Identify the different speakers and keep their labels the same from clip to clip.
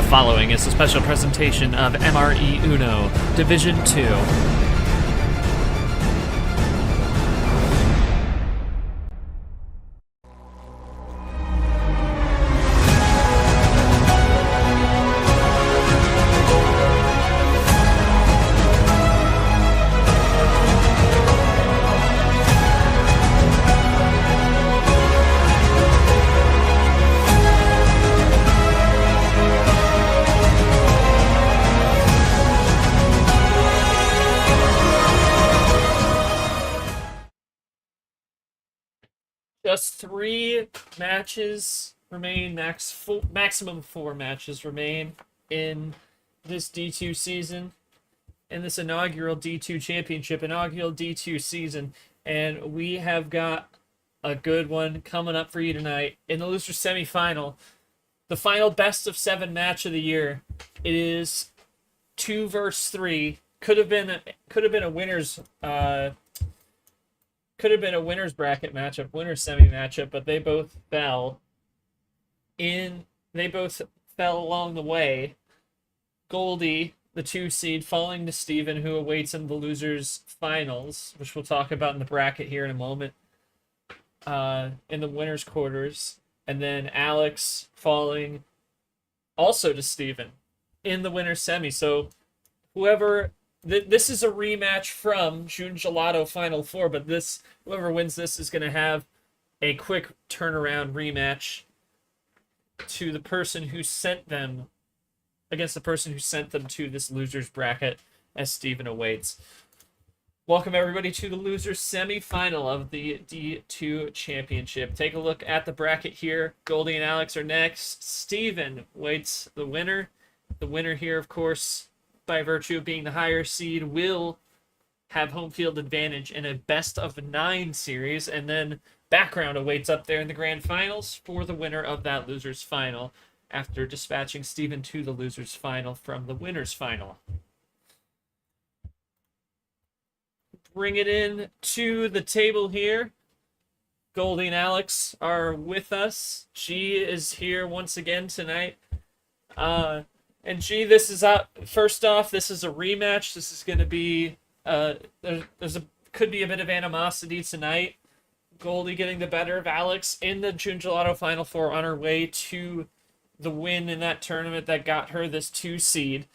Speaker 1: following is a special presentation of MRE Uno, Division 2. Just 3 matches remain, maximum 4 matches remain in this D2 season, in this inaugural D2 championship, inaugural D2 season, and we have got a good one coming up for you tonight in the loser semifinal, the final best of 7 match of the year. It is 2 versus 3. Could have been a winners bracket matchup, winners semi matchup, but they both fell along the way. Goldie, the 2 seed, falling to Steven, who awaits in the losers finals, which we'll talk about in the bracket here in a moment, in the winners quarters, and then Alex falling also to Steven in the winners semi. So this is a rematch from June Gelato Final Four, but whoever wins this is going to have a quick turnaround rematch to the person who sent them against the person who sent them to this losers bracket, as Steven awaits. Welcome everybody to the losers semi-final of the D2 championship. Take a look at the bracket here. Goldie and Alex are next. Steven waits the winner. The winner here, of course, by virtue of being the higher seed, will have home field advantage in a best of 9 series, and then background awaits up there in the grand finals for the winner of that losers final, after dispatching Steven to the losers final from the winners final. Bring it in to the table here. Goldie and Alex are with us. G is here once again tonight. And G, this is first off, this is a rematch. This is going to be could be a bit of animosity tonight. Goldie getting the better of Alex in the June Gelato Final Four on her way to the win in that tournament that got her this 2 seed.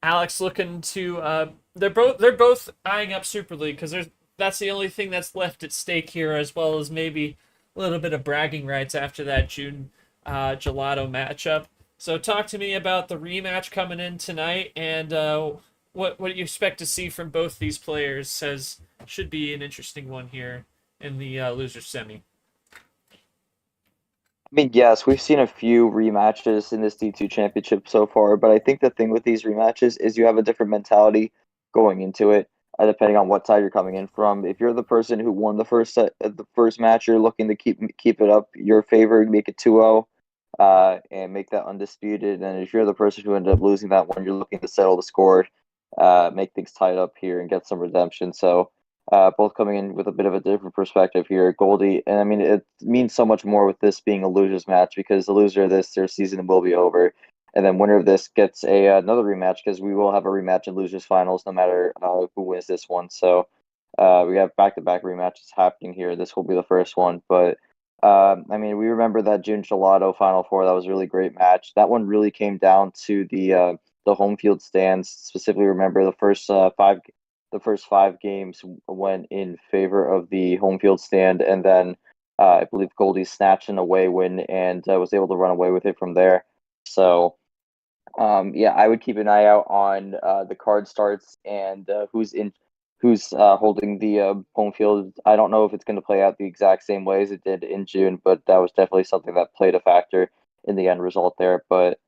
Speaker 1: Alex looking to they're both eyeing up Super League because that's the only thing that's left at stake here, as well as maybe a little bit of bragging rights after that June Gelato matchup. So talk to me about the rematch coming in tonight, and what you expect to see from both these players. Should be an interesting one here in the loser semi.
Speaker 2: I mean, yes, we've seen a few rematches in this D2 championship so far, but I think the thing with these rematches is you have a different mentality going into it, depending on what side you're coming in from. If you're the person who won the first match, you're looking to keep it up your favor, make it 2-0, and make that undisputed. And if you're the person who ended up losing that one, you're looking to settle the score, make things tied up here, and get some redemption. So both coming in with a bit of a different perspective here. Goldie, and I mean, it means so much more with this being a losers match, because the loser of this, their season will be over. And then winner of this gets another rematch, because we will have a rematch in losers finals no matter who wins this one. So we have back-to-back rematches happening here. This will be the first one. But I mean, we remember that June Gelato Final Four. That was a really great match. That one really came down to the home field stands. Specifically, remember the first 5 games went in favor of the home field stand, and then I believe Goldie snatched an away win and was able to run away with it from there. So, yeah, I would keep an eye out on the card starts and who's holding the home field. I don't know if it's going to play out the exact same way as it did in June, but that was definitely something that played a factor in the end result there. But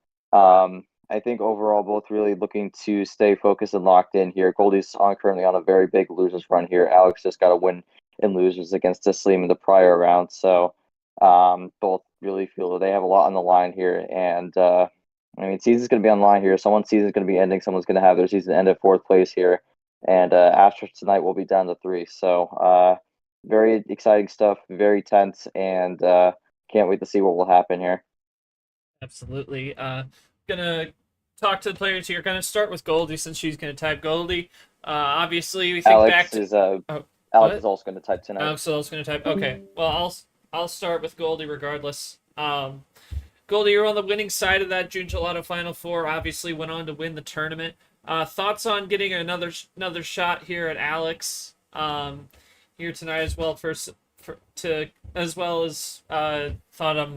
Speaker 2: I think overall, both really looking to stay focused and locked in here. Goldie's currently on a very big losers run here. Alex just got a win in losers against Tisleem in the prior round. So both really feel that they have a lot on the line here. And I mean, season's going to be on the line here. Someone's season's going to be ending. Someone's going to have their season end at 4th place here. And after tonight, we'll be down to 3. So very exciting stuff, very tense, and can't wait to see what will happen here.
Speaker 1: Absolutely. gonna talk to the players here. Gonna start with Goldie since she's gonna type Goldie. Obviously, we think back
Speaker 2: Alex
Speaker 1: to.
Speaker 2: is
Speaker 1: Oh,
Speaker 2: Alex is
Speaker 1: what?
Speaker 2: also going to type tonight.
Speaker 1: Alex is gonna type. Okay. Well, I'll start with Goldie regardless. Goldie, you're on the winning side of that June Gelato Final Four. Obviously, went on to win the tournament. Thoughts on getting another shot here at Alex here tonight as well? As well as thought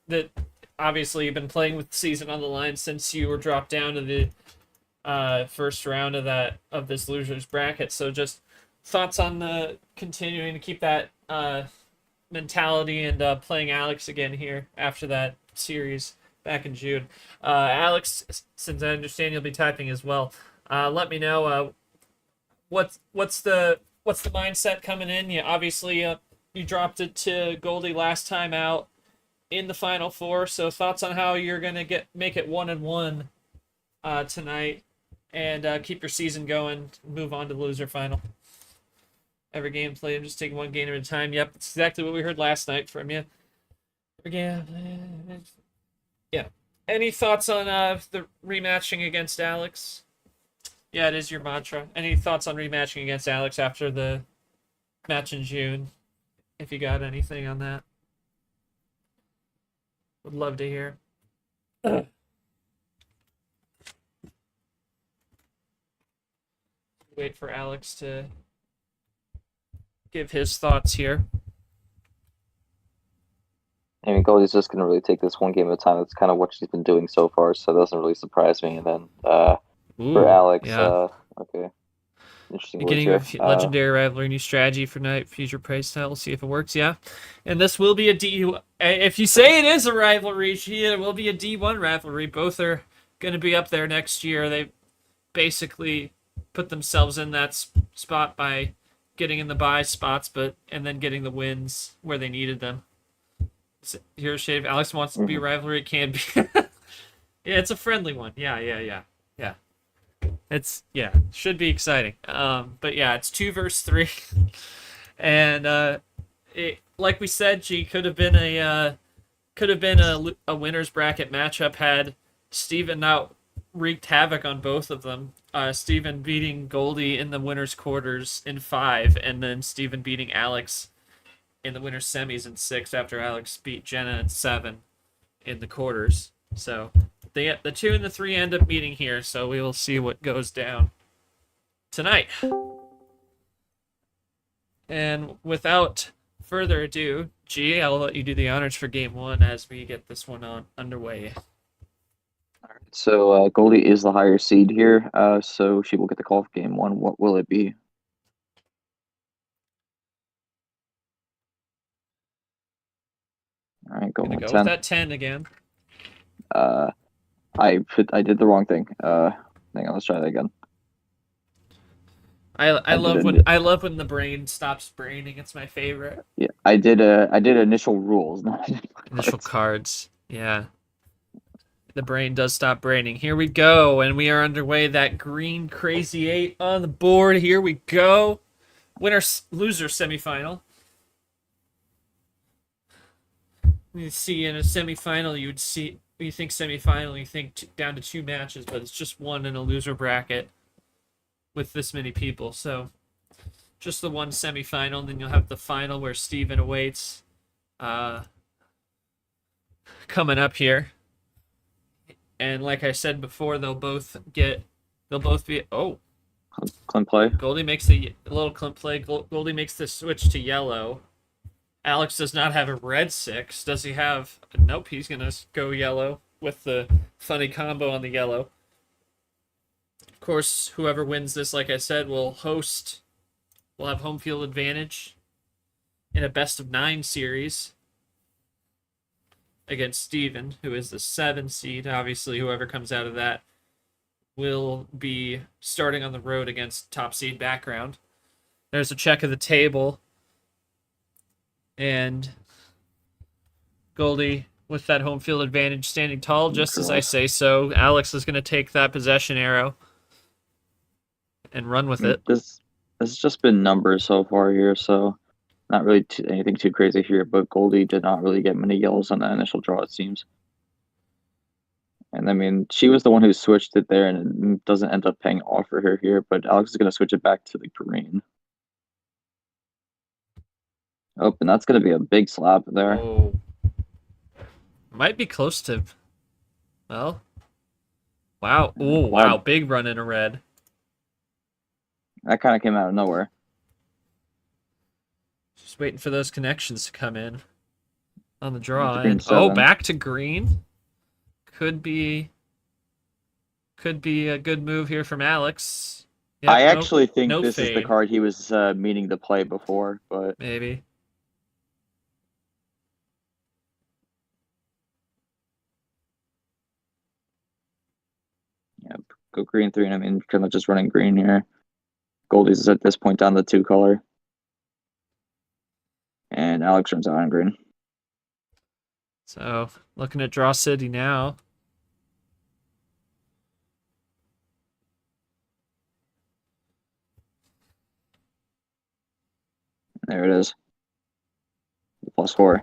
Speaker 1: that obviously you've been playing with the season on the line since you were dropped down to the first round of this losers bracket. So just thoughts on continuing to keep that mentality and playing Alex again here after that series back in June. Alex, since I understand you'll be typing as well, let me know what's the mindset coming in. You obviously you dropped it to Goldie last time out in the Final Four. So thoughts on how you're gonna make it 1-1 tonight and keep your season going, move on to the loser final. Every game played, just take one game at a time. Yep, that's exactly what we heard last night from you. Again, yeah. Any thoughts on the rematching against Alex? Yeah, it is your mantra. Any thoughts on rematching against Alex after the match in June? If you got anything on that, would love to hear. Wait for Alex to give his thoughts here.
Speaker 2: I mean, Goldie's just going to really take this one game at a time. That's kind of what she's been doing so far, so it doesn't really surprise me. And then for Alex,
Speaker 1: yeah.
Speaker 2: Okay, interesting
Speaker 1: Beginning
Speaker 2: words here.
Speaker 1: of legendary rivalry, new strategy for night future price style. We'll see if it works. Yeah, and this will be a D. If you say it is a rivalry, it will be a D1 rivalry. Both are going to be up there next year. They basically put themselves in that spot by getting in the bye spots, and then getting the wins where they needed them. Here's Shave. Alex wants to be a rivalry. It can be. Yeah, it's a friendly one. Yeah. Should be exciting. But yeah, it's 2 versus 3, and like we said, could have been a winners bracket matchup had Steven not wreaked havoc on both of them. Steven beating Goldie in the winners quarters in 5, and then Steven beating Alex in the winners semis in 6 after Alex beat Jenna in 7 in the quarters. So the 2 and the 3 end up meeting here, so we will see what goes down tonight. And without further ado, G, I'll let you do the honors for game 1 as we get this one underway.
Speaker 2: All right, so Goldie is the higher seed here, so she will get the call for game 1. What will it be? All right,
Speaker 1: Gonna go
Speaker 2: 10.
Speaker 1: with that 10 again.
Speaker 2: I did the wrong thing. Hang on, let's try that again.
Speaker 1: I love when the brain stops braining. It's my favorite.
Speaker 2: Yeah, I did initial rules, not
Speaker 1: initial cards. Yeah. The brain does stop braining. Here we go, and we are underway. That green crazy 8 on the board. Here we go. Winner loser semifinal. You see in a semifinal, you think semifinal, you think down to 2 matches, but it's just one in a loser bracket with this many people. So just the one semifinal, and then you'll have the final where Steven awaits coming up here. And like I said before, they'll both be
Speaker 2: Clint play.
Speaker 1: Goldie makes a little Clint play. Goldie makes the switch to yellow. Alex does not have a red 6. Does he have? Nope, he's going to go yellow with the funny combo on the yellow. Of course, whoever wins this, like I said, will have home field advantage in a best of 9 series against Steven, who is the 7 seed. Obviously, whoever comes out of that will be starting on the road against top seed background. There's a check of the table. And Goldie with that home field advantage standing tall, just as I say so. Alex is going to take that possession arrow and run with it.
Speaker 2: This has just been numbers so far here, so not really anything too crazy here, but Goldie did not really get many yellows on that initial draw, it seems. And I mean, she was the one who switched it there, and it doesn't end up paying off for her here. But Alex is going to switch it back to the green. Oh, and that's going to be a big slap there.
Speaker 1: Oh. Might be close to. Well. Wow. Oh, wow.
Speaker 2: Wow,
Speaker 1: Big run in a red.
Speaker 2: that kind of came out of nowhere.
Speaker 1: Just waiting for those connections to come in on the draw.
Speaker 2: Into green
Speaker 1: And oh,
Speaker 2: 7.
Speaker 1: back to green. Could be a good move here from Alex. Yep,
Speaker 2: I actually think
Speaker 1: no
Speaker 2: this is the
Speaker 1: fade.
Speaker 2: card he was meaning to play before, but
Speaker 1: Maybe.
Speaker 2: yeah, go green 3. And I mean, kind of just running green here. Goldie's is at this point down the 2 color. And Alex runs out on green.
Speaker 1: So looking at Draw City now.
Speaker 2: There it is. +4.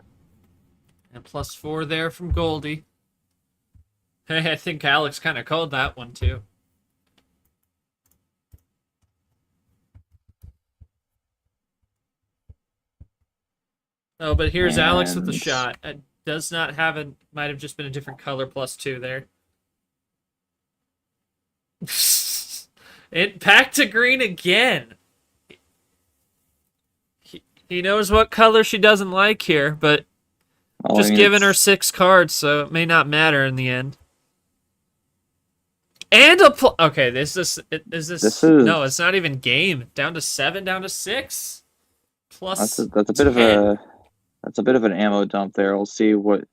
Speaker 1: And +4 there from Goldie. Hey, I think Alex kind of called that one too. Oh, but here's Alex with the
Speaker 2: And
Speaker 1: shot. It does not have a. Might have just been a different color +2 there. It back to green again. He knows what color she doesn't like here, but
Speaker 2: well,
Speaker 1: just
Speaker 2: I mean,
Speaker 1: giving her 6 cards, so it may not matter in the end. And a okay. This is no. It's not even game. Down to 7. Down to 6. Plus
Speaker 2: that's a bit
Speaker 1: 10.
Speaker 2: of a that's a bit of an ammo dump there. We'll see what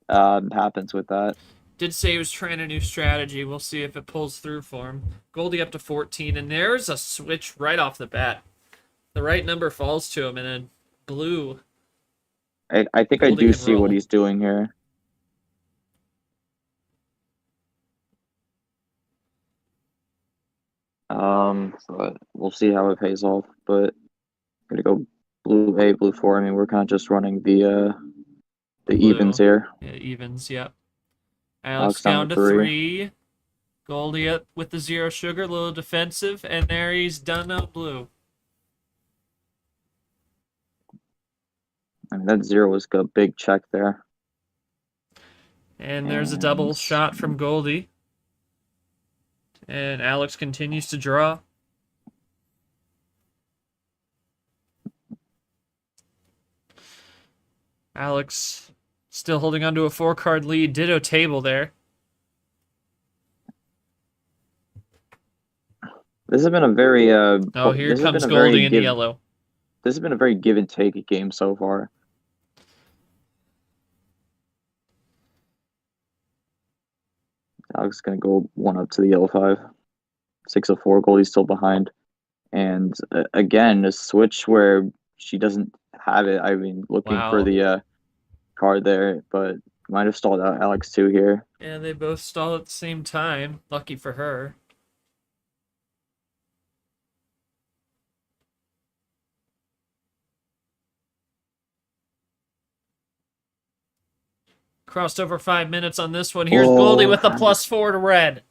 Speaker 2: happens with that.
Speaker 1: Did say he was trying a new strategy. We'll see if it pulls through for him. Goldie up to 14, and there's a switch right off the bat. The right number falls to him, and then blue.
Speaker 2: I think I do see what he's doing here. But we'll see how it pays off. But I'm gonna go blue A, blue 4. I mean, we're kind of just running the
Speaker 1: Blue.
Speaker 2: evens here.
Speaker 1: Yeah, evens. Yep.
Speaker 2: Alex
Speaker 1: Alex down to
Speaker 2: 3.
Speaker 1: 3. Goldie up with the 0 sugar, a little defensive, and there he's done on blue.
Speaker 2: I mean, that 0 was a big check there.
Speaker 1: And there's a double shot from Goldie. And Alex continues to draw. Alex still holding on to a 4-card lead. Ditto table there.
Speaker 2: This has been a very
Speaker 1: oh, here comes Goldie in the yellow.
Speaker 2: This has been a very give and take game so far. Alex is going to go 1 up to the yellow 5. 6 of 4. Goldie's still behind. And again, a switch where she doesn't have it. I mean, looking for the card there, but might have stalled out Alex too here.
Speaker 1: And they both stall at the same time. Lucky for her. Crossed over 5 minutes on this one. Here's Goldie with the +4 to red.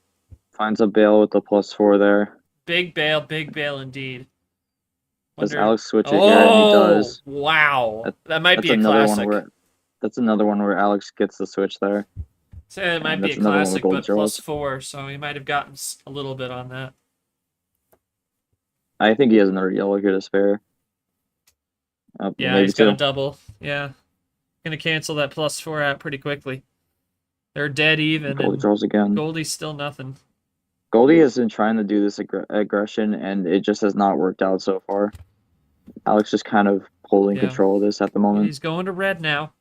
Speaker 2: Finds a bail with the +4 there.
Speaker 1: Big bail indeed.
Speaker 2: Does Alex switch it? Yeah, he does.
Speaker 1: Wow. That might be a classic.
Speaker 2: That's another one where Alex gets the switch there.
Speaker 1: So it might be a classic, but +4, so he might have gotten a little bit on that.
Speaker 2: I think he has another yellow here to spare.
Speaker 1: Yeah, he's got a double. Yeah. Gonna cancel that +4 out pretty quickly. They're dead even.
Speaker 2: Goldie draws again.
Speaker 1: Goldie's still nothing.
Speaker 2: Goldie has been trying to do this aggression, and it just has not worked out so far. Alex just kind of holding control of this at the moment.
Speaker 1: He's going to red now.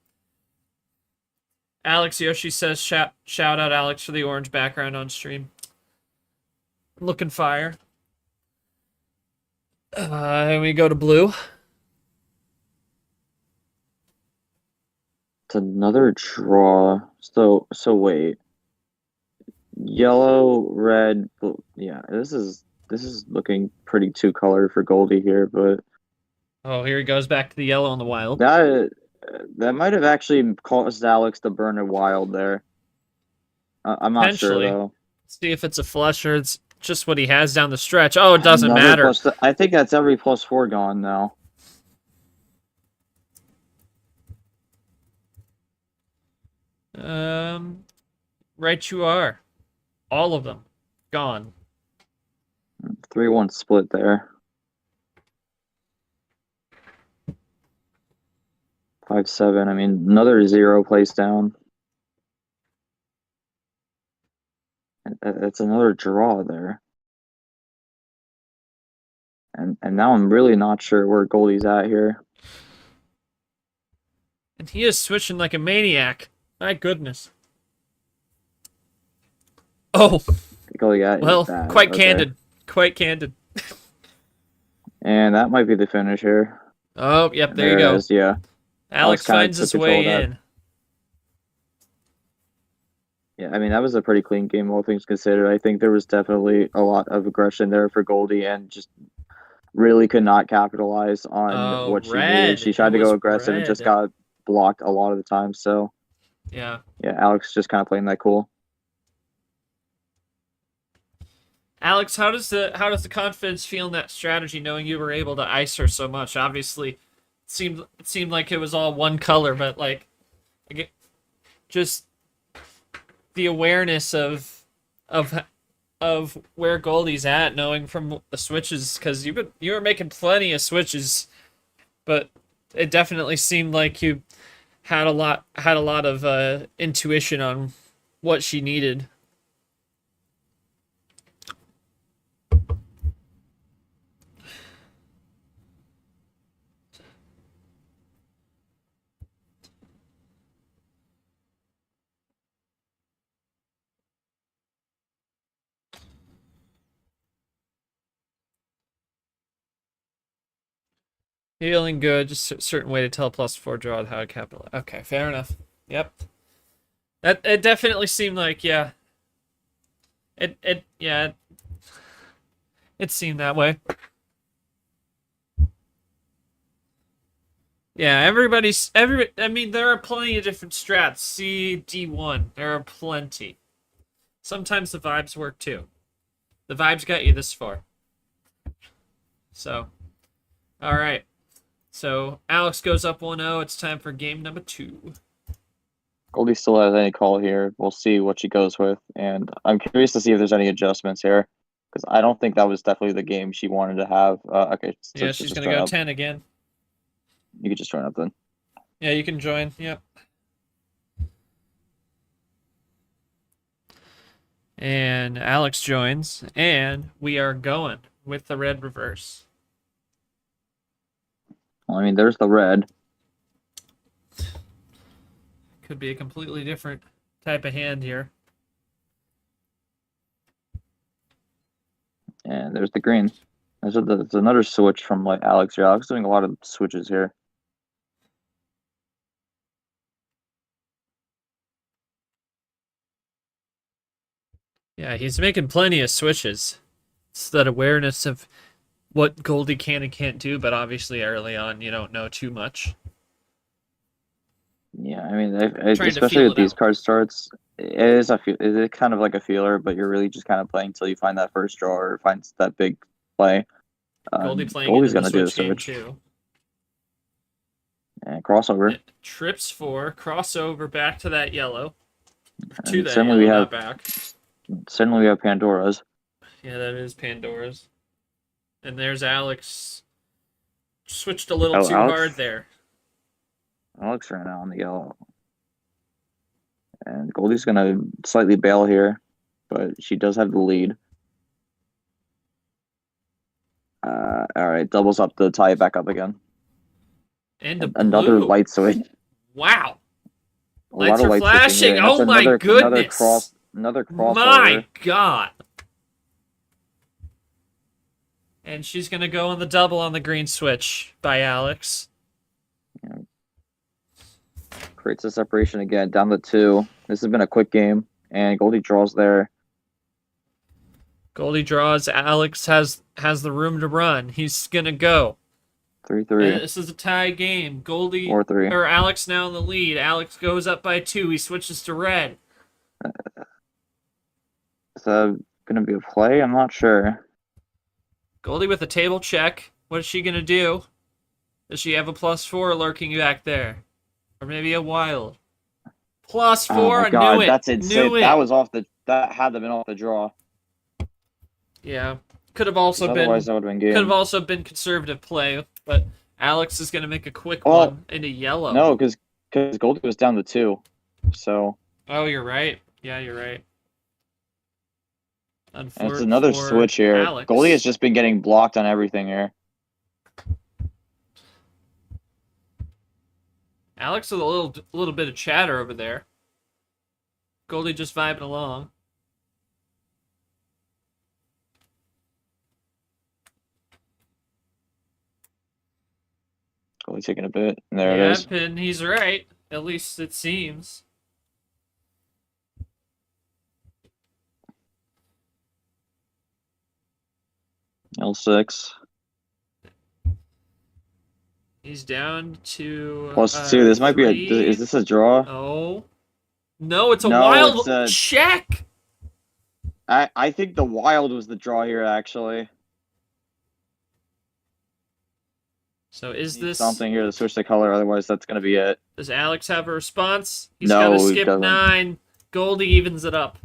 Speaker 1: Alex Yoshi says, shout out Alex for the orange background on stream. Looking fire. And we go to blue.
Speaker 2: It's another draw. So wait. Yellow, red, blue. Yeah, this is looking pretty 2-color for Goldie here, but
Speaker 1: oh, here he goes back to the yellow on the wild.
Speaker 2: That might have actually caused Alex to burn a wild there. I'm not sure
Speaker 1: Potentially.
Speaker 2: though.
Speaker 1: See if it's a flush or it's just what he has down the stretch. Oh, it doesn't
Speaker 2: Another
Speaker 1: matter.
Speaker 2: plus. I think that's every +4 gone now.
Speaker 1: Right you are. All of them. Gone.
Speaker 2: 3-1 split there. 5-7. I mean, another 0 place down. It's another draw there. And now I'm really not sure where Goldie's at here.
Speaker 1: And he is switching like a maniac. My goodness. Oh,
Speaker 2: Goldie got is
Speaker 1: well,
Speaker 2: bad.
Speaker 1: quite
Speaker 2: Okay.
Speaker 1: candid. Quite candid.
Speaker 2: And that might be the finish here.
Speaker 1: Oh, yep,
Speaker 2: And
Speaker 1: there you
Speaker 2: it
Speaker 1: go.
Speaker 2: is, yeah.
Speaker 1: Alex
Speaker 2: kinda
Speaker 1: finds
Speaker 2: took
Speaker 1: his
Speaker 2: control of
Speaker 1: way
Speaker 2: that.
Speaker 1: in.
Speaker 2: Yeah, I mean, that was a pretty clean game, all things considered. I think there was definitely a lot of aggression there for Goldie and just really could not capitalize on
Speaker 1: Oh,
Speaker 2: what she needed.
Speaker 1: red.
Speaker 2: She
Speaker 1: It
Speaker 2: tried to go
Speaker 1: was
Speaker 2: aggressive and just
Speaker 1: red.
Speaker 2: got blocked a lot of the time. So,
Speaker 1: Yeah.
Speaker 2: yeah, Alex just kind of playing that cool.
Speaker 1: Alex, how does the confidence feel in that strategy, knowing you were able to ice her so much? Obviously, it seemed like it was all one color, but like, just the awareness of of where Goldie's at, knowing from the switches, because you were making plenty of switches, but it definitely seemed like you had a lot of intuition on what she needed. Feeling good, just a certain way to tell +4 draw how to capitalize. Okay, fair enough. Yep. That it definitely seemed like, yeah. It seemed that way. Yeah, I mean, there are plenty of different strats. See D1. There are plenty. Sometimes the vibes work too. The vibes got you this far. So, all right. So, Alex goes up 1-0. It's time for game number 2.
Speaker 2: Goldie still has any call here. We'll see what she goes with. And I'm curious to see if there's any adjustments here because I don't think that was definitely the game she wanted to have. Okay, so
Speaker 1: Yeah, she's
Speaker 2: just
Speaker 1: going to
Speaker 2: join
Speaker 1: go
Speaker 2: up.
Speaker 1: 10 again.
Speaker 2: You could just join up then.
Speaker 1: Yeah, you can join. Yep. And Alex joins, and we are going with the red reverse.
Speaker 2: Well, I mean, there's the red.
Speaker 1: Could be a completely different type of hand here.
Speaker 2: And there's the green. There's another switch from like Alex here. Alex doing a lot of switches here.
Speaker 1: Yeah, he's making plenty of switches. It's that awareness of what Goldie can and can't do, but obviously early on you don't know too much.
Speaker 2: Yeah, I mean,
Speaker 1: Trying to
Speaker 2: especially
Speaker 1: feel
Speaker 2: with
Speaker 1: it
Speaker 2: these
Speaker 1: out.
Speaker 2: card starts, it is kind of like a feeler, but you're really just kind of playing until you find that first draw or finds that big play.
Speaker 1: Goldie playing it
Speaker 2: Goldie's
Speaker 1: in the
Speaker 2: gonna do the
Speaker 1: switch game
Speaker 2: switch
Speaker 1: too.
Speaker 2: and crossover.
Speaker 1: It trips 4, crossover back to that yellow. To
Speaker 2: And
Speaker 1: that
Speaker 2: suddenly
Speaker 1: yellow, not back.
Speaker 2: we have Pandora's.
Speaker 1: Yeah, that is Pandora's. And there's Alex. Switched a little too hard there.
Speaker 2: Alex ran out on the yellow, and Goldie's gonna slightly bail here, but she does have the lead. All right, doubles up to tie it back up again.
Speaker 1: And
Speaker 2: Another light switch.
Speaker 1: Wow.
Speaker 2: A
Speaker 1: Lights
Speaker 2: lot of
Speaker 1: are
Speaker 2: light switching
Speaker 1: flashing.
Speaker 2: here. And that's
Speaker 1: Oh my goodness.
Speaker 2: Another crossover.
Speaker 1: My God. And she's going to go on the double on the green switch by Alex.
Speaker 2: Yeah. Creates a separation again, down to 2. This has been a quick game, and Goldie draws there.
Speaker 1: Goldie draws. Alex has the room to run. He's going to go.
Speaker 2: 3-3.
Speaker 1: This is a tie game. Goldie
Speaker 2: 4-3.
Speaker 1: or Alex now in the lead. Alex goes up by 2. He switches to red.
Speaker 2: Is that gonna be a play? I'm not sure.
Speaker 1: Goldie with a table check. What is she gonna do? Does she have a +4 lurking back there? Or maybe a wild? Plus
Speaker 2: Oh
Speaker 1: four,
Speaker 2: my
Speaker 1: I knew
Speaker 2: God,
Speaker 1: it.
Speaker 2: that's insane.
Speaker 1: Knew
Speaker 2: That
Speaker 1: it.
Speaker 2: was off the. That had to have been off the draw.
Speaker 1: Yeah. Could have
Speaker 2: Because
Speaker 1: also
Speaker 2: otherwise
Speaker 1: been
Speaker 2: that would have been
Speaker 1: could have
Speaker 2: game.
Speaker 1: also been conservative play, but Alex is gonna make a quick
Speaker 2: Well,
Speaker 1: one into yellow.
Speaker 2: no, because Goldie was down to 2. So
Speaker 1: Oh, you're right. Yeah, you're right.
Speaker 2: and it's
Speaker 1: Unfortunate
Speaker 2: another
Speaker 1: for
Speaker 2: switch here. Goldie has
Speaker 1: Alex.
Speaker 2: just been getting blocked on everything here.
Speaker 1: Alex with a little bit of chatter over there. Goldie just vibing along.
Speaker 2: Goldie taking a bit. And there it
Speaker 1: Yeah,
Speaker 2: is.
Speaker 1: and he's right. At least it seems.
Speaker 2: L6.
Speaker 1: He's down to
Speaker 2: +2. This might be a. Is
Speaker 1: 3.
Speaker 2: this a draw?
Speaker 1: Oh. No, it's a
Speaker 2: No, it's
Speaker 1: wild
Speaker 2: a.
Speaker 1: check.
Speaker 2: I think the wild was the draw here, actually.
Speaker 1: So is
Speaker 2: Need
Speaker 1: this
Speaker 2: something here to switch the color, otherwise that's gonna be it.
Speaker 1: does Alex have a response? He's got to
Speaker 2: No, he
Speaker 1: skip
Speaker 2: doesn't.
Speaker 1: 9. Goldie evens it up.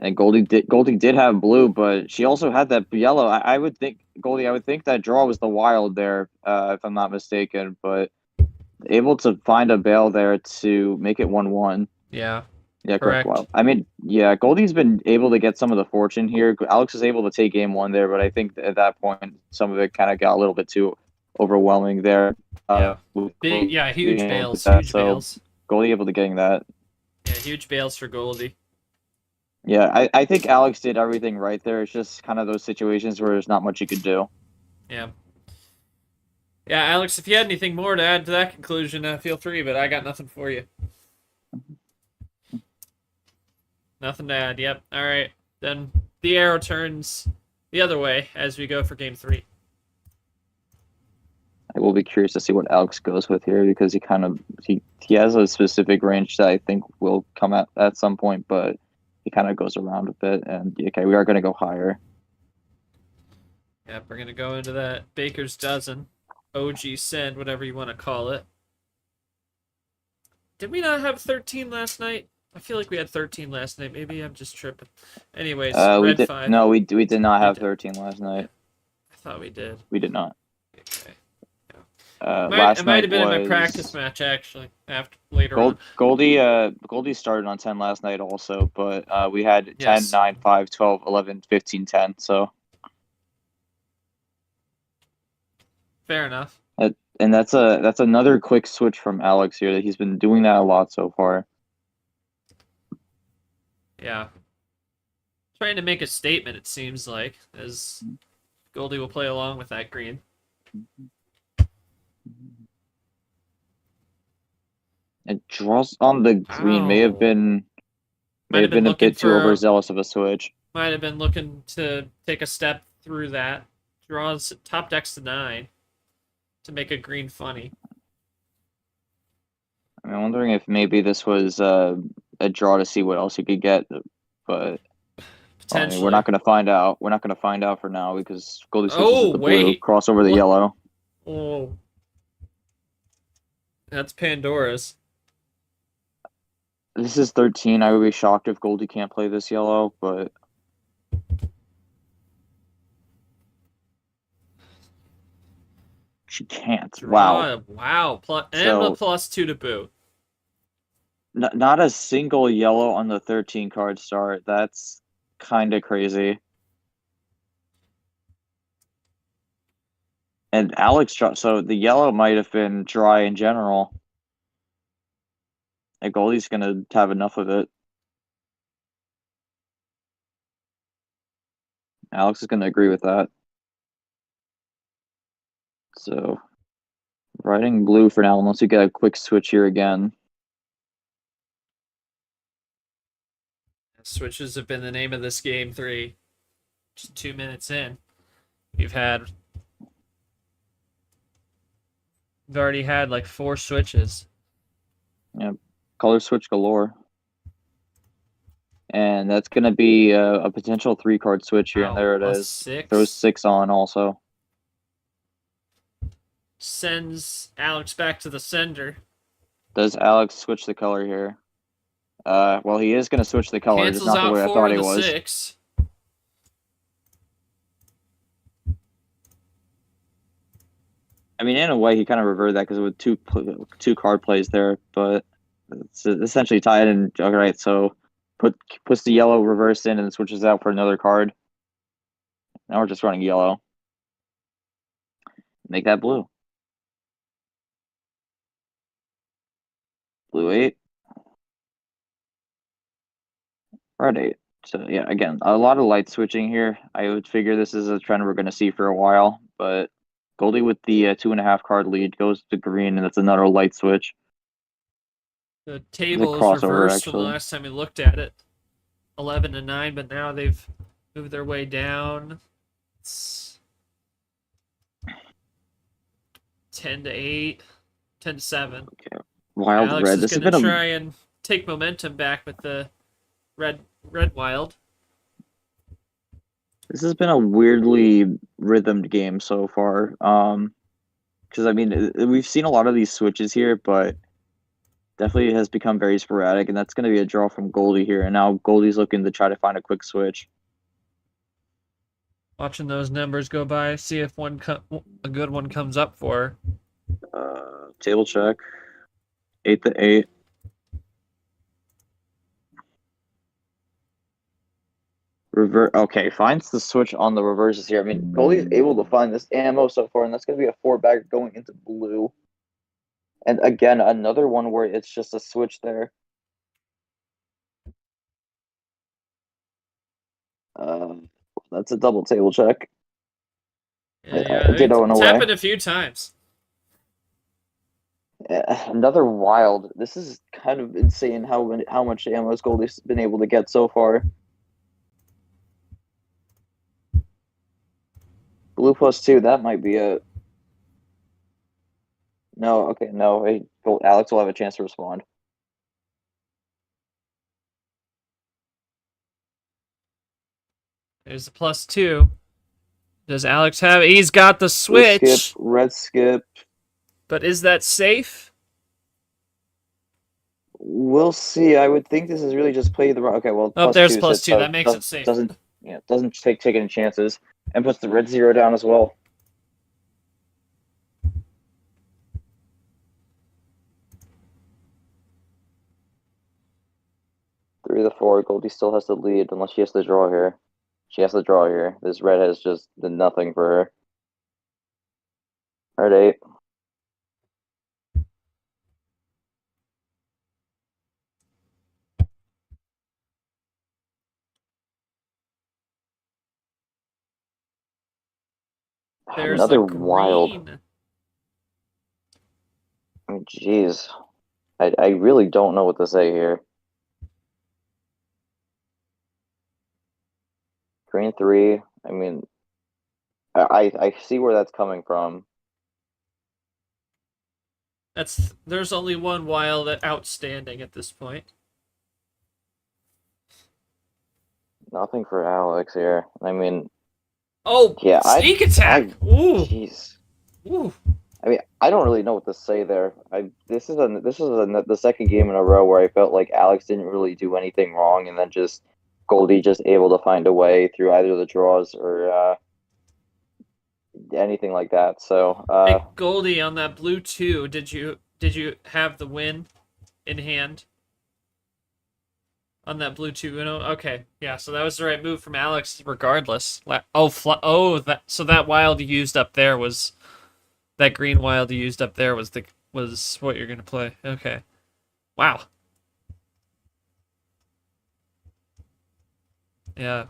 Speaker 2: And Goldie did have blue, but she also had that yellow. I would think Goldie. I would think that draw was the wild there, if I'm not mistaken. But able to find a bail there to make it 1-1.
Speaker 1: Yeah,
Speaker 2: Yeah, correct.
Speaker 1: correct.
Speaker 2: Wild. I mean, yeah, Goldie's been able to get some of the fortune here. Alex was able to take game 1 there, but I think at that point some of it kind of got a little bit too overwhelming there.
Speaker 1: Yeah.
Speaker 2: With
Speaker 1: Big,
Speaker 2: Goldie
Speaker 1: yeah,
Speaker 2: being
Speaker 1: huge
Speaker 2: able to
Speaker 1: bails,
Speaker 2: do that.
Speaker 1: huge
Speaker 2: So
Speaker 1: bails.
Speaker 2: Goldie able to getting that.
Speaker 1: Yeah, huge bails for Goldie.
Speaker 2: Yeah, I think Alex did everything right there. It's just kind of those situations where there's not much you could do.
Speaker 1: Yeah. Yeah, Alex, if you had anything more to add to that conclusion, feel free, but I got nothing for you. Nothing to add. Yep. All right. Then the arrow turns the other way as we go for game 3.
Speaker 2: I will be curious to see what Alex goes with here because he has a specific range that I think will come at some point, but he kind of goes around a bit. And okay, we are going to go higher.
Speaker 1: Yep, we're going to go into that Baker's Dozen. OG Send, whatever you want to call it. Did we not have 13 last night? I feel like we had 13 last night. Maybe I'm just tripping. Anyways,
Speaker 2: We
Speaker 1: red
Speaker 2: did
Speaker 1: 5.
Speaker 2: no, we did not
Speaker 1: We
Speaker 2: have
Speaker 1: did.
Speaker 2: 13 last night.
Speaker 1: I thought we did.
Speaker 2: We did not.
Speaker 1: Okay.
Speaker 2: Last
Speaker 1: It might
Speaker 2: night
Speaker 1: have been in my practice
Speaker 2: was
Speaker 1: match actually. After later on.
Speaker 2: Goldie started on 10 last night also, but we had 10,
Speaker 1: Yes.
Speaker 2: 9, 5, 12, 11, 15, 10. So
Speaker 1: Fair enough.
Speaker 2: and that's another quick switch from Alex here that he's been doing that a lot so far.
Speaker 1: Yeah. Trying to make a statement, it seems like, as Goldie will play along with that green.
Speaker 2: It draws on the green may have
Speaker 1: Ow.
Speaker 2: been
Speaker 1: Might have been
Speaker 2: a
Speaker 1: looking
Speaker 2: bit too overzealous of a switch.
Speaker 1: might have been looking to take a step through that. Draws top decks to 9 to make a green funny.
Speaker 2: I'm wondering if maybe this was a draw to see what else he could get, but I mean, we're
Speaker 1: Potentially.
Speaker 2: not going to find out. We're not going to find out for now because Goldie switches
Speaker 1: Oh,
Speaker 2: to the blue,
Speaker 1: wait.
Speaker 2: cross over the
Speaker 1: What?
Speaker 2: yellow.
Speaker 1: Oh. That's Pandora's.
Speaker 2: This is 13. I would be shocked if Goldie can't play this yellow, but she can't. Wow.
Speaker 1: Draw. Wow. And a
Speaker 2: So
Speaker 1: +2 to boot.
Speaker 2: not a single yellow on the 13 card start. That's kind of crazy. And Alex, so the yellow might have been dry in general. And Goldie's going to have enough of it. Alex is going to agree with that. So, riding blue for now, unless you get a quick switch here again.
Speaker 1: Switches have been the name of this game 3. Just 2 minutes in. We've already had like 4 switches.
Speaker 2: Yeah, color switch galore. And that's going to be a potential 3-card switch here, and
Speaker 1: Wow,
Speaker 2: there it
Speaker 1: plus
Speaker 2: is. Throws
Speaker 1: 6.
Speaker 2: 6 on also.
Speaker 1: Sends Alex back to the sender.
Speaker 2: Does Alex switch the color here? Well, he is going to switch the color, just
Speaker 1: Cancels
Speaker 2: not the
Speaker 1: out
Speaker 2: way I
Speaker 1: 4
Speaker 2: thought
Speaker 1: of
Speaker 2: he
Speaker 1: the
Speaker 2: was.
Speaker 1: 6.
Speaker 2: I mean, in a way, he kind of reverted that because with two card plays there, but it's essentially tied. And all right, so puts the yellow reverse in and switches out for another card. Now we're just running yellow. Make that blue. Blue 8. Red 8. So yeah, again, a lot of light switching here. I would figure this is a trend we're going to see for a while, but Goldie with the 2.5 card lead goes to green, and that's another light switch.
Speaker 1: The
Speaker 2: The
Speaker 1: table is
Speaker 2: crossover,
Speaker 1: reversed from the
Speaker 2: actually.
Speaker 1: last time we looked at it. 11 to 9, but now they've moved their way down. It's 10 to 8, 10 to 7.
Speaker 2: Okay. Wild
Speaker 1: Alex
Speaker 2: red.
Speaker 1: is
Speaker 2: This has
Speaker 1: going to
Speaker 2: been a
Speaker 1: try and take momentum back with the red wild.
Speaker 2: This has been a weirdly rhythmed game so far. Because I mean, we've seen a lot of these switches here, but definitely has become very sporadic, and that's going to be a draw from Goldie here. And now Goldie's looking to try to find a quick switch.
Speaker 1: Watching those numbers go by, see if a good one comes up for her.
Speaker 2: Table check. 8 to 8. Revert. Okay, finds the switch on the reverses here. I mean, Goldie's able to find this ammo so far, and that's going to be a 4-bagger going into blue. And again, another one where it's just a switch there. That's a double table check.
Speaker 1: Yeah,
Speaker 2: I did own
Speaker 1: it's
Speaker 2: away.
Speaker 1: happened a few times.
Speaker 2: Another wild. This is kind of insane how much ammo Goldie's been able to get so far. Blue +2. That might be a no. Okay, no. Hey, Alex will have a chance to respond.
Speaker 1: There's the +2. Does Alex have? He's got the
Speaker 2: Blue skip,
Speaker 1: switch.
Speaker 2: red skip.
Speaker 1: But is that safe?
Speaker 2: We'll see. I would think this is really just play the okay. Well,
Speaker 1: Oh, there's
Speaker 2: +2 hit,
Speaker 1: +2.
Speaker 2: so
Speaker 1: That makes it safe.
Speaker 2: doesn't take any chances, and puts the red 0 down as well. Three to 4. Goldie still has to lead unless she has to draw here. She has to draw here. This red has just done nothing for her. Red 8.
Speaker 1: There's the
Speaker 2: Another wild.
Speaker 1: green.
Speaker 2: I mean, jeez. I really don't know what to say here. Green 3. I mean, I see where that's coming from.
Speaker 1: There's only one wild outstanding at this point.
Speaker 2: Nothing for Alex here. I mean,
Speaker 1: Oh,
Speaker 2: yeah,
Speaker 1: sneak attack. Ooh.
Speaker 2: jeez.
Speaker 1: Ooh.
Speaker 2: I mean, I don't really know what to say there. The second game in a row where I felt like Alex didn't really do anything wrong, and then just Goldie just able to find a way through either the draws or anything like that. So
Speaker 1: Hey, Goldie, on that blue 2, did you have the win in hand? On that blue 2 Uno? Okay, yeah, so that was the right move from Alex regardless. So that wild you used up there was... That green wild you used up there was what you're going to play. Okay. Wow. Yeah.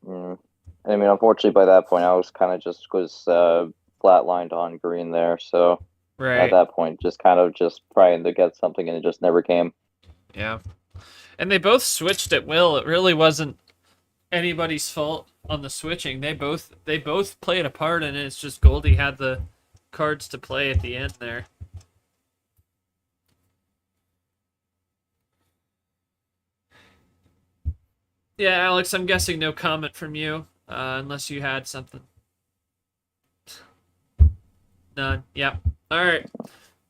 Speaker 2: I mean, unfortunately, by that point, I was kind of just was flatlined on green there. So
Speaker 1: Right.
Speaker 2: at that point, just kind of just trying to get something, and it just never came.
Speaker 1: Yeah. And they both switched at will. It really wasn't anybody's fault on the switching. They both played a part in it. It's just Goldie had the cards to play at the end there. Yeah, Alex, I'm guessing no comment from you, unless you had something. None. Yep. All right.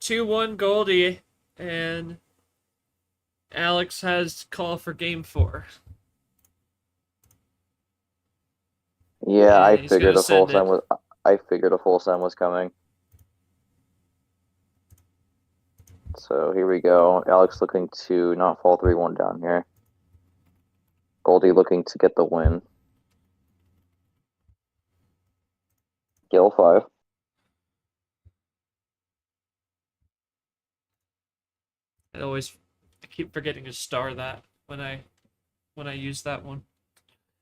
Speaker 1: 2-1 Goldie, and Alex has call for game 4.
Speaker 2: Yeah,
Speaker 1: And he's gonna send it.
Speaker 2: I figured a full send was coming. So here we go. Alex looking to not fall 3-1 down here. Goldie looking to get the win. Gill 5.
Speaker 1: I keep forgetting to star that when I use that one.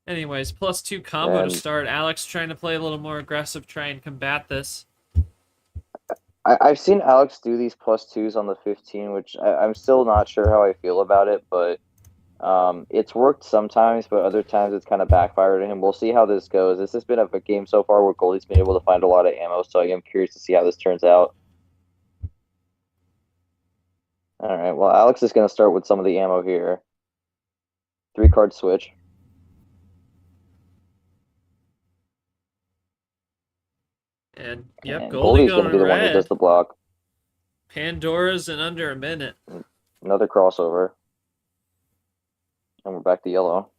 Speaker 1: Anyways, +2 combo to
Speaker 2: And
Speaker 1: start. Alex trying to play a little more aggressive, try and combat this.
Speaker 2: I've seen Alex do these +2s on the 15, which I'm still not sure how I feel about it, but it's worked sometimes, but other times it's kind of backfired to him. We'll see how this goes. This has been a game so far where Goldie's been able to find a lot of ammo, so I am curious to see how this turns out. All right, well, Alex is going to start with some of the ammo here. 3-card switch.
Speaker 1: And yep,
Speaker 2: And
Speaker 1: Goldie
Speaker 2: Goldie's going
Speaker 1: going
Speaker 2: to
Speaker 1: in
Speaker 2: be the one who does
Speaker 1: red.
Speaker 2: the block.
Speaker 1: Pandora's in under a minute.
Speaker 2: Another crossover. And we're back to yellow.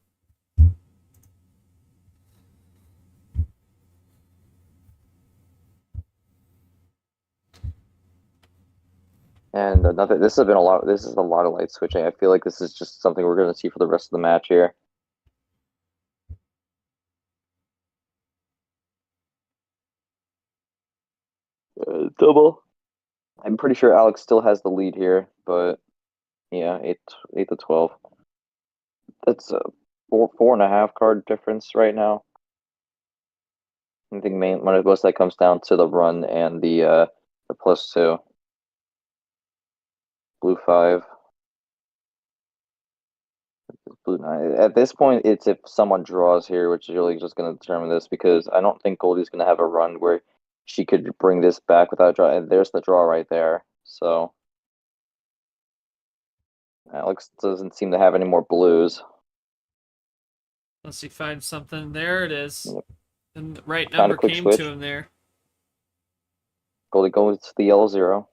Speaker 2: And another. This has been a lot. This is a lot of light switching. I feel like this is just something we're going to see for the rest of the match here. Double. I'm pretty sure Alex still has the lead here, but yeah, 8-12. That's a 4.5 card difference right now. I think most of that comes down to the run and the +2. Blue 5. Blue 9. At this point, it's if someone draws here, which is really just going to determine this, because I don't think Goldie's going to have a run where she could bring this back without draw. And there's the draw right there. So Alex doesn't seem to have any more blues.
Speaker 1: Unless he finds something. There it is.
Speaker 2: Yep.
Speaker 1: And the right
Speaker 2: Kind
Speaker 1: number
Speaker 2: of quick
Speaker 1: came to
Speaker 2: switch.
Speaker 1: him there.
Speaker 2: Goldie goes to the yellow 0.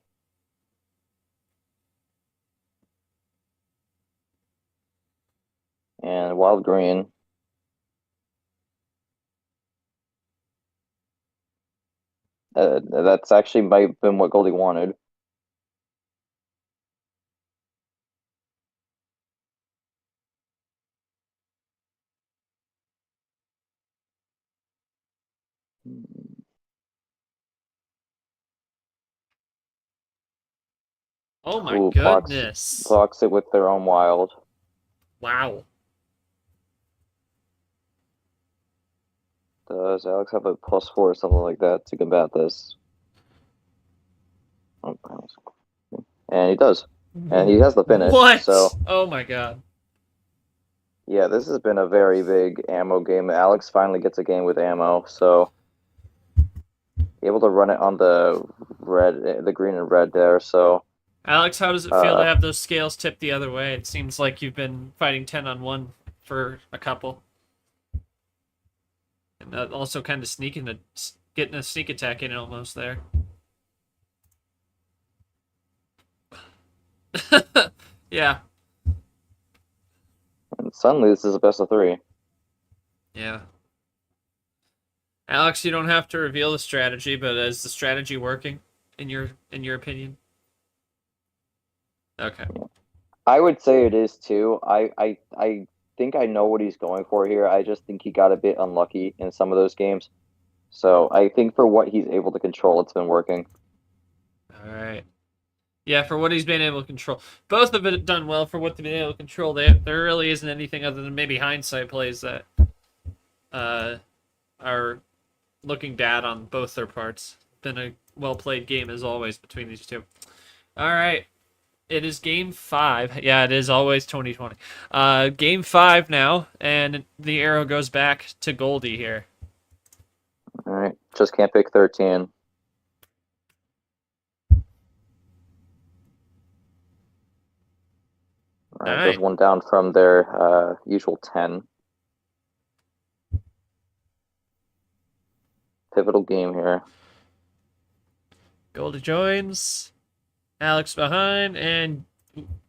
Speaker 2: And wild green. That's actually might have been what Goldie wanted.
Speaker 1: Oh my
Speaker 2: Who
Speaker 1: goodness.
Speaker 2: blocks it with their own wild.
Speaker 1: Wow.
Speaker 2: Does Alex have a +4 or something like that to combat this? Oh, and he does. And he has the finish.
Speaker 1: What?
Speaker 2: So,
Speaker 1: Oh my god.
Speaker 2: yeah, this has been a very big ammo game. Alex finally gets a game with ammo. So, able to run it on the green and red there. So,
Speaker 1: Alex, how does it feel to
Speaker 2: uh,
Speaker 1: have those scales tipped the other way? It seems like you've been fighting 10-on-1 for a couple. And also kind of getting a sneak attack in almost there. Yeah.
Speaker 2: and suddenly this is a best of 3.
Speaker 1: Yeah. Alex, you don't have to reveal the strategy, but is the strategy working in your opinion? Okay.
Speaker 2: I would say it is too. I think I know what he's going for here. I just think he got a bit unlucky in some of those games. So I think for what he's able to control, it's been working.
Speaker 1: All right. Yeah, for what he's been able to control. Both have been done well for what they've been able to control. There really isn't anything other than maybe hindsight plays that uh, are looking bad on both their parts. Been a well played game as always between these two. All right. It is game 5. Yeah, it is always 2020. Game 5 now, and the arrow goes back to Goldie here.
Speaker 2: All right, just can't pick 13. All right, goes
Speaker 1: Alright.
Speaker 2: one down from their usual 10. Pivotal game here.
Speaker 1: Goldie joins. Alex behind, and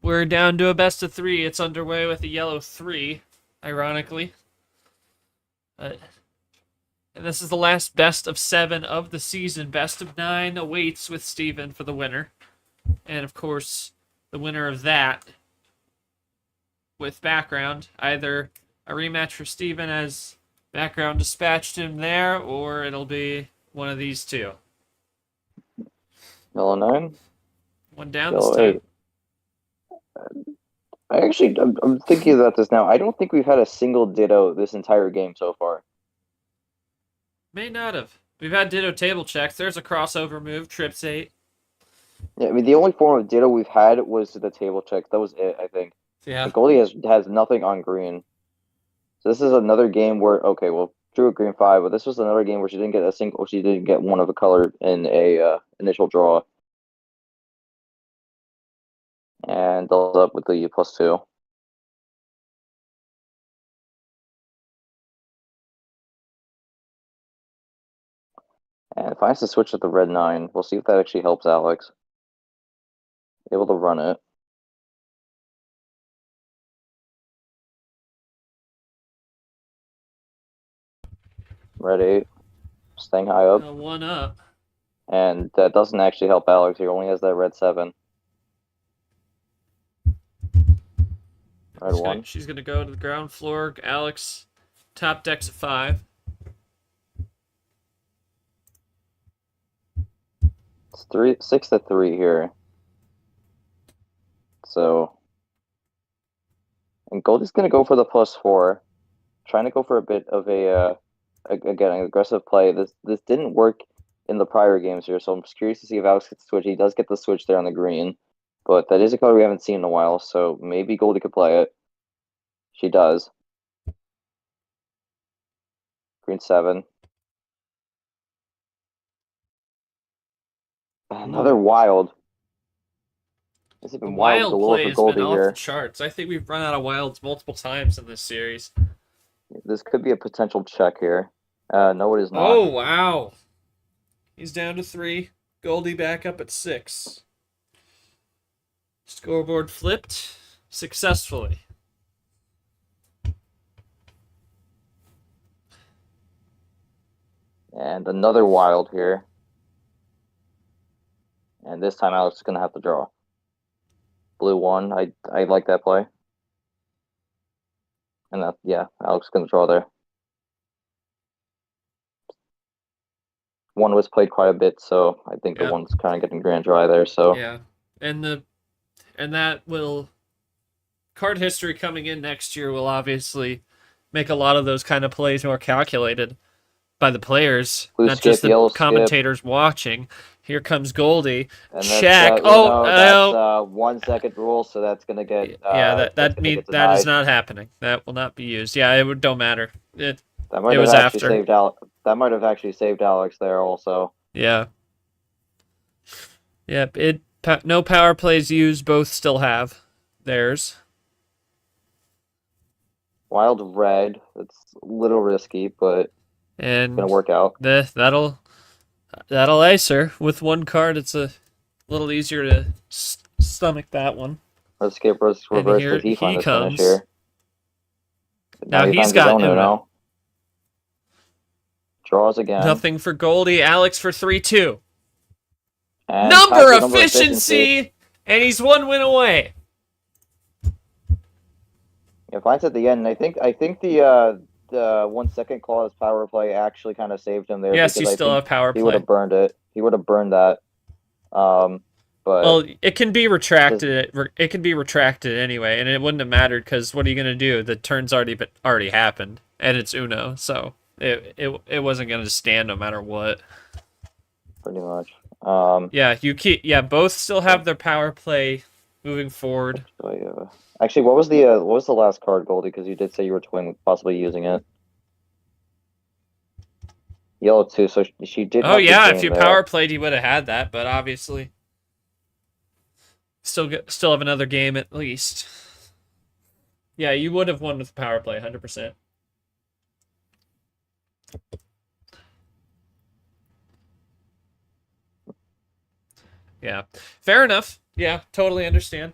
Speaker 1: we're down to a best of 3. It's underway with a yellow 3, ironically. And this is the last best of 7 of the season. Best of 9 awaits with Steven for the winner. And of course, the winner of that with background, either a rematch for Steven as background dispatched him there, or it'll be one of these two.
Speaker 2: Yellow 9.
Speaker 1: One down
Speaker 2: Yellow
Speaker 1: this time.
Speaker 2: 8. I'm thinking about this now. I don't think we've had a single ditto this entire game so far.
Speaker 1: May not have. We've had ditto table checks. There's a crossover move, trips 8.
Speaker 2: Yeah, I mean, the only form of ditto we've had was the table checks. That was it, I think.
Speaker 1: Yeah.
Speaker 2: And Goldie has nothing on green. So this is another game where, okay, well, drew a green 5, but this was another game where she didn't get one of a color in a initial draw. And doubles up with the +2. And finds the switch at the red 9. We'll see if that actually helps Alex. Able to run it. Red 8. Staying high up.
Speaker 1: 1 up.
Speaker 2: And that doesn't actually help Alex. He only has that red 7. Red 1.
Speaker 1: She's going to go to the ground floor. Alex top decks a 5.
Speaker 2: It's 6 to 3 here. So, and Goldie's going to go for the +4, trying to go for a bit of again, an aggressive play. This didn't work in the prior games here, so I'm just curious to see if Alex gets the switch. He does get the switch there on the green, but that is a color we haven't seen in a while, so maybe Goldie could play it. She does. Green 7. Another wild. This has
Speaker 1: The
Speaker 2: been wild
Speaker 1: wild
Speaker 2: galore
Speaker 1: play
Speaker 2: for
Speaker 1: has been
Speaker 2: Goldie
Speaker 1: off
Speaker 2: here.
Speaker 1: the charts. I think we've run out of wilds multiple times in this series.
Speaker 2: This could be a potential check here. No, it is not.
Speaker 1: Oh, wow. He's down to 3. Goldie back up at 6. Scoreboard flipped successfully.
Speaker 2: And another wild here. And this time Alex is going to have to draw. Blue 1. I like that play. And that, yeah, Alex is going to draw there. 1 was played quite a bit, so I think the 1's kind of getting grand dry there. So
Speaker 1: yeah, and that will card history coming in next year will obviously make a lot of those kind of plays more calculated by the players,
Speaker 2: blue
Speaker 1: not
Speaker 2: skip,
Speaker 1: just the
Speaker 2: yellow
Speaker 1: commentators watching. Here comes Goldie.
Speaker 2: And
Speaker 1: Check.
Speaker 2: that's 1 second rule, so that's gonna get.
Speaker 1: That is not happening. That will not be used. Yeah, it don't matter. It
Speaker 2: might
Speaker 1: was
Speaker 2: have actually
Speaker 1: after.
Speaker 2: saved Alex. That might have actually saved Alex there also.
Speaker 1: Yeah. Yep. No power plays used. Both still have theirs.
Speaker 2: Wild red. It's a little risky, but
Speaker 1: And
Speaker 2: it's gonna work out.
Speaker 1: That'll ice her. With 1 card, it's a little easier to stomach that one.
Speaker 2: Let's skip reverse.
Speaker 1: Here
Speaker 2: He
Speaker 1: he
Speaker 2: comes.
Speaker 1: comes.
Speaker 2: Here.
Speaker 1: Now he's
Speaker 2: finds his
Speaker 1: got
Speaker 2: own Uno. Draws again.
Speaker 1: Nothing for Goldie. Alex for 3-2.
Speaker 2: And
Speaker 1: Number efficiency! And he's 1 win away.
Speaker 2: Yeah, finds at the end. I think the 1 second clause power play actually kind of saved him there.
Speaker 1: Yes, you
Speaker 2: because
Speaker 1: still have power play.
Speaker 2: He would have burned it. He would have burned that. But
Speaker 1: well, it can be retracted. It can be retracted anyway, and it wouldn't have mattered because what are you gonna do? The turn's already happened, and it's Uno, so it wasn't gonna stand no matter what.
Speaker 2: Pretty much.
Speaker 1: Yeah, both still have their power play moving forward.
Speaker 2: Actually, what was the last card, Goldie? Because you did say you were toying with possibly using it. Yellow 2, so she did.
Speaker 1: Oh yeah, if you power played, you would have had that, but obviously, still have another game at least. Yeah, you would have won with power play, 100%. Yeah. Fair enough. Yeah, totally understand.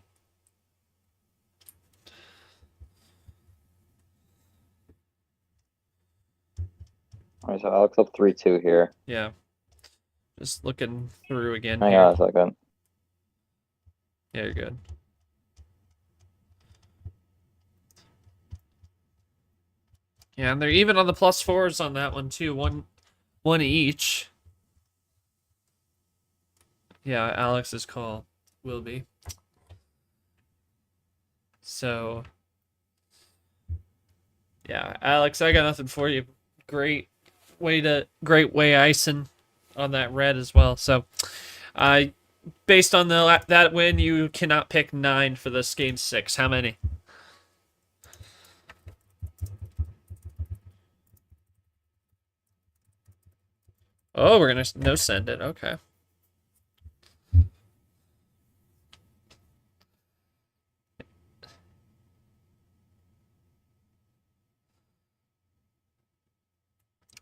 Speaker 2: All right, so Alex up 3-2 here.
Speaker 1: Yeah. Just looking through again
Speaker 2: Hang
Speaker 1: here.
Speaker 2: on a second.
Speaker 1: Yeah, you're good. Yeah, and they're even on the +4s on that one too. One each. Yeah, Alex's call will be. So yeah, Alex, I got nothing for you. Great way icing on that red as well. So based on that win, you cannot pick 9 for this game 6. How many? Oh, we're gonna no send it. Okay.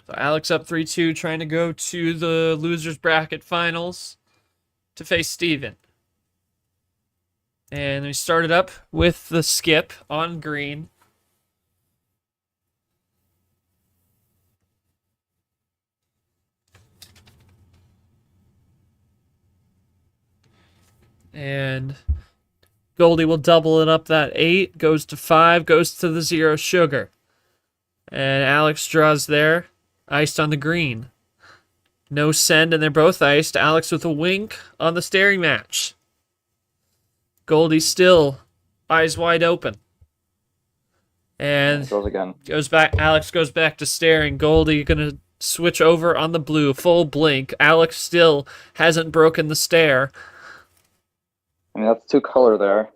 Speaker 1: So Alex up 3-2, trying to go to the losers bracket finals to face Steven. And we started up with the skip on green. And Goldie will double it up that 8, goes to 5, goes to the 0 sugar. And Alex draws there, iced on the green. No send, and they're both iced. Alex with a wink on the staring match. Goldie still eyes wide open. And
Speaker 2: Goes again.
Speaker 1: Goes back. Alex goes back to staring. Goldie gonna switch over on the blue. Full blink. Alex still hasn't broken the stare.
Speaker 2: I mean, that's 2 color there.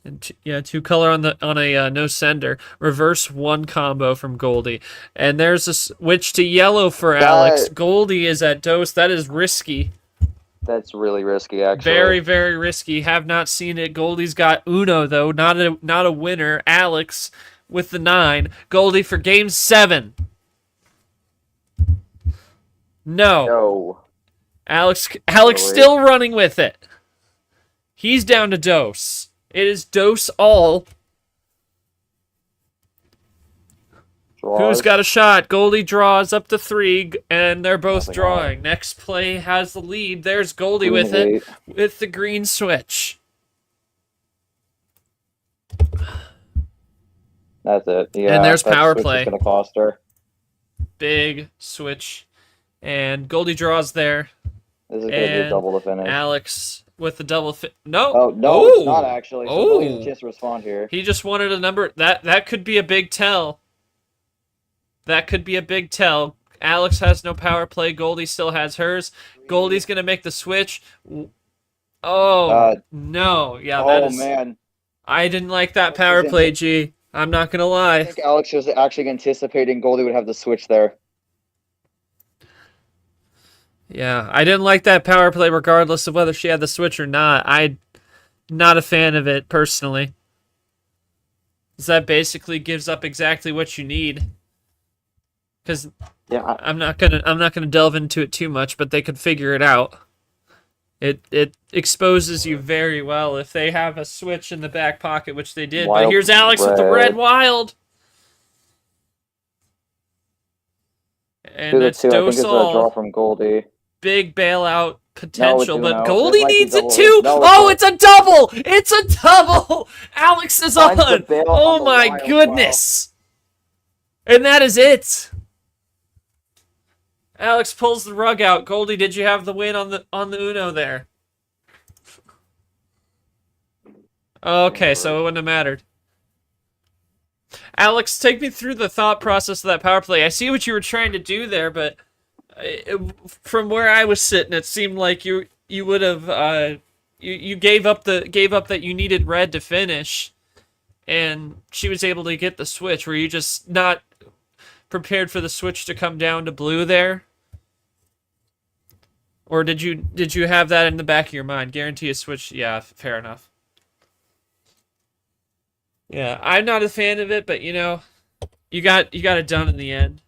Speaker 1: And yeah, 2 color on a no sender. Reverse 1 combo from Goldie. And there's a switch to yellow for Alex. Goldie is at dose. That is risky.
Speaker 2: That's really risky, actually.
Speaker 1: Very, very risky. Have not seen it. Goldie's got Uno though. Not a winner. Alex with the 9. Goldie for game 7. No. Alex still running with it. He's down to dose. It is dose all.
Speaker 2: Draws.
Speaker 1: Who's got a shot? Goldie draws up to 3, and they're both
Speaker 2: Nothing
Speaker 1: drawing.
Speaker 2: on.
Speaker 1: Next play has the lead. There's Goldie
Speaker 2: Green
Speaker 1: with it,
Speaker 2: 8.
Speaker 1: with the green switch.
Speaker 2: That's it. Yeah,
Speaker 1: And there's
Speaker 2: that
Speaker 1: power
Speaker 2: switch
Speaker 1: play.
Speaker 2: is gonna cost her.
Speaker 1: Big switch. And Goldie draws there.
Speaker 2: This is gonna be a double to finish.
Speaker 1: Alex with the double No.
Speaker 2: Oh no, it's not actually. So Goldie has a chance to respond here.
Speaker 1: He just wanted a number. That could be a big tell. That could be a big tell. Alex has no power play. Goldie still has hers. Goldie's gonna make the switch. Oh no! Yeah, that is.
Speaker 2: Man,
Speaker 1: I didn't like that power play, G. I'm not gonna lie.
Speaker 2: I think Alex was actually anticipating Goldie would have the switch there.
Speaker 1: Yeah, I didn't like that power play, regardless of whether she had the switch or not. I'm not a fan of it personally. That basically gives up exactly what you need. Because
Speaker 2: yeah,
Speaker 1: I'm not gonna delve into it too much, but they could figure it out. It exposes you very well if they have a switch in the back pocket, which they did. But here's Alex with the red wild. And it's
Speaker 2: I think it's a draw
Speaker 1: Dosal.
Speaker 2: from Goldie.
Speaker 1: Big bailout potential, but
Speaker 2: Uno.
Speaker 1: Goldie needs it
Speaker 2: double.
Speaker 1: too.
Speaker 2: No,
Speaker 1: Oh, it's a double! It's a double! Alex is
Speaker 2: Finds the
Speaker 1: on.
Speaker 2: bail
Speaker 1: Oh
Speaker 2: on the
Speaker 1: my
Speaker 2: wild.
Speaker 1: goodness! And that is it. Alex pulls the rug out. Goldie, did you have the win on the Uno there? Okay, so it wouldn't have mattered. Alex, take me through the thought process of that power play. I see what you were trying to do there, but from where I was sitting, it seemed like you would have you gave up that you needed red to finish, and she was able to get the switch. Were you just not prepared for the switch to come down to blue there? Or did you have that in the back of your mind? Guarantee a switch. Yeah, fair enough. Yeah, I'm not a fan of it, but you got it done in the end.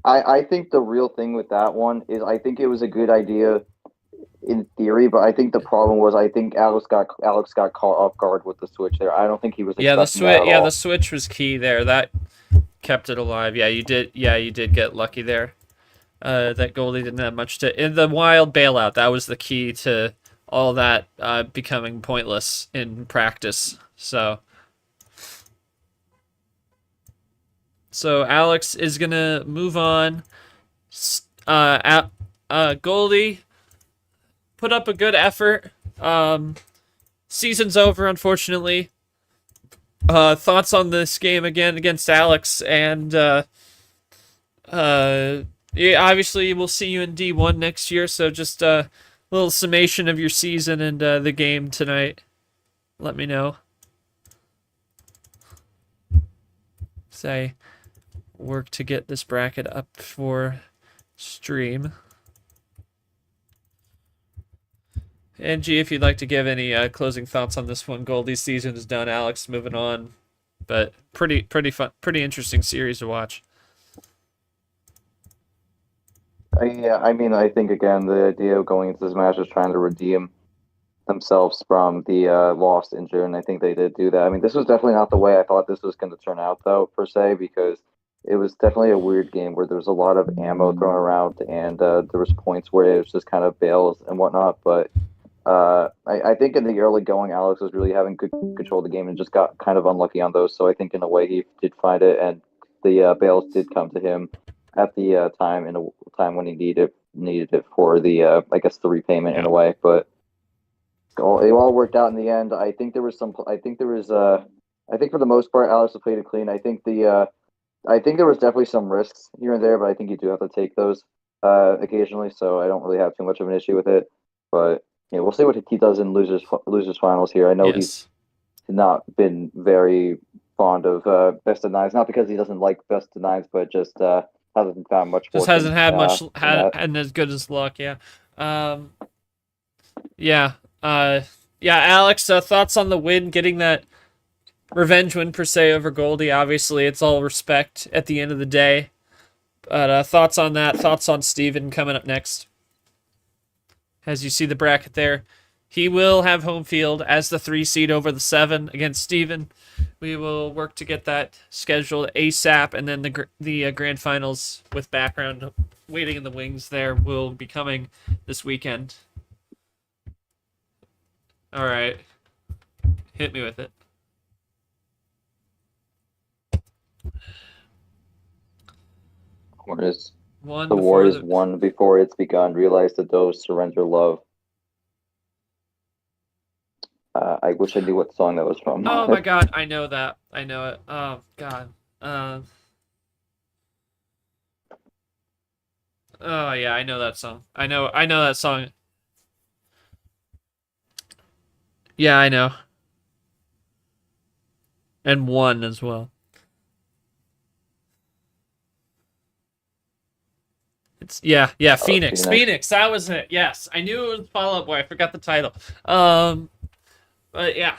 Speaker 2: I think the real thing with that one is I think it was a good idea in theory, but I think the problem was I think Alex got caught off guard with the switch there. I don't think he was
Speaker 1: Yeah, the
Speaker 2: expecting that
Speaker 1: switch.
Speaker 2: at
Speaker 1: Yeah, the
Speaker 2: all.
Speaker 1: switch was key there. That kept it alive. Yeah, you did. Yeah, you did get lucky there. That Goldie didn't have much to. In the wild bailout, that was the key to all that becoming pointless in practice. So Alex is gonna move on. Goldie put up a good effort. Season's over, unfortunately. Thoughts on this game again against Alex, and yeah, obviously we'll see you in D1 next year. So just a little summation of your season and the game tonight. Let me know. Say, work to get this bracket up for stream. And G, if you'd like to give any closing thoughts on this one, Goldie's season is done. Alex moving on, but pretty fun, pretty interesting series to watch.
Speaker 2: Yeah, I mean, I think again the idea of going into this match is trying to redeem themselves from the loss in June. I think they did do that. I mean, this was definitely not the way I thought this was going to turn out, though, per se, because it was definitely a weird game where there was a lot of ammo thrown around, and there was points where it was just kind of bails and whatnot. But I think in the early going, Alex was really having good control of the game and just got kind of unlucky on those. So I think in a way he did find it, and the bails did come to him at the time in a time when he needed it for the I guess the repayment in
Speaker 1: Yeah.
Speaker 2: a way, but it all worked out in the end. I think there was some. I think there was. I think for the most part, Alex played it clean. I think the. I think there was definitely some risks here and there, but I think you do have to take those occasionally. So I don't really have too much of an issue with it. But yeah, we'll see what he does in losers finals here. I know he's
Speaker 1: Yes.
Speaker 2: not been very fond of best of nines, not because he doesn't like best of nines, but just hasn't found much
Speaker 1: Just
Speaker 2: fortune
Speaker 1: hasn't had much
Speaker 2: in that.
Speaker 1: hadn't as good as luck. Yeah. Um. Yeah. Uh. Yeah. Alex, thoughts on the win, getting that revenge win per se over Goldie. Obviously, it's all respect at the end of the day. But thoughts on that? Thoughts on Steven coming up next? As you see the bracket there, he will have home field as the 3 seed over the 7 against Steven. We will work to get that scheduled ASAP, and then the grand finals with background waiting in the wings there will be coming this weekend. All right, hit me with it.
Speaker 2: Whereas
Speaker 1: One
Speaker 2: the war
Speaker 1: before
Speaker 2: is
Speaker 1: the.
Speaker 2: won before it's begun. Realize the dose, surrender love. I wish I knew what song that was from.
Speaker 1: Oh my God, I know that. I know it. Oh God. Oh yeah, I know that song. I know that song. Yeah, I know. And one as well. It's yeah, Phoenix.
Speaker 2: Phoenix.
Speaker 1: Phoenix, that was it. Yes. I knew it was Fall Out Boy. I forgot the title. Um but yeah.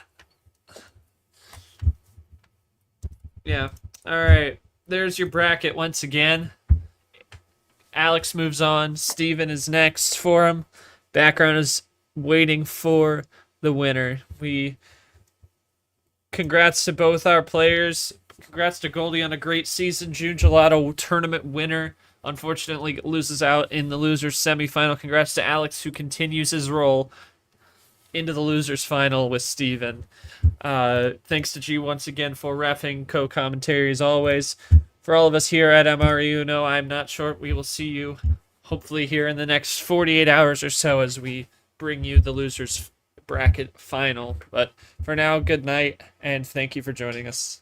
Speaker 1: Yeah. All right. There's your bracket once again. Alex moves on. Steven is next for him. Background is waiting for the winner. We congrats to both our players. Congrats to Goldie on a great season. June Gelato tournament winner. Unfortunately, loses out in the losers semifinal. Congrats to Alex, who continues his role into the losers final with Steven. Thanks to G once again for refing, co-commentary as always. For all of us here at MRE Uno, I'm not short. We will see you hopefully here in the next 48 hours or so as we bring you the losers bracket final. But for now, good night and thank you for joining us.